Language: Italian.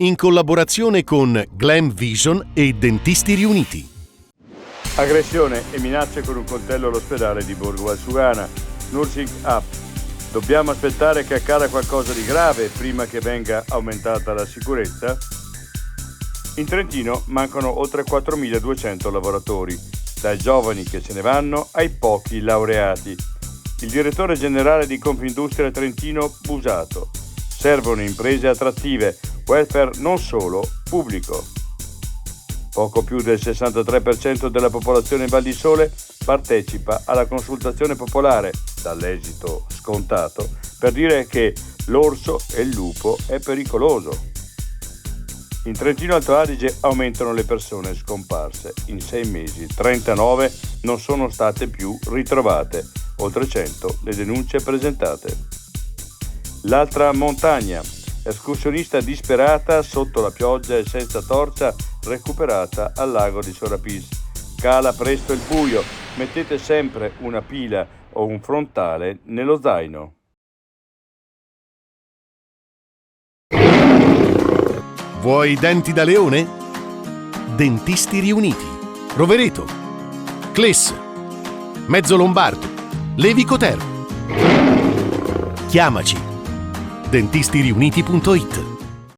in collaborazione con Glam Vision e Dentisti Riuniti. Aggressione e minacce con un coltello all'ospedale di Borgo Valsugana. Nursing Up. Dobbiamo aspettare che accada qualcosa di grave prima che venga aumentata la sicurezza? In Trentino mancano oltre 4.200 lavoratori, dai giovani che se ne vanno ai pochi laureati. Il direttore generale di Confindustria Trentino Busato. Servono imprese attrattive, welfare non solo, pubblico. Poco più del 63% della popolazione Val di Sole partecipa alla consultazione popolare, dall'esito scontato, per dire che l'orso e il lupo è pericoloso. In Trentino Alto Adige aumentano le persone scomparse. In 6 mesi 39 non sono state più ritrovate, oltre 100 le denunce presentate. L'altra montagna, escursionista disperata sotto la pioggia e senza torcia, recuperata al lago di Sorapis. Cala presto il buio, mettete sempre una pila o un frontale nello zaino. Vuoi denti da leone? Dentisti Riuniti, Rovereto, Cles, Mezzo Lombardo, Levico Terme. Chiamaci. dentistiriuniti.it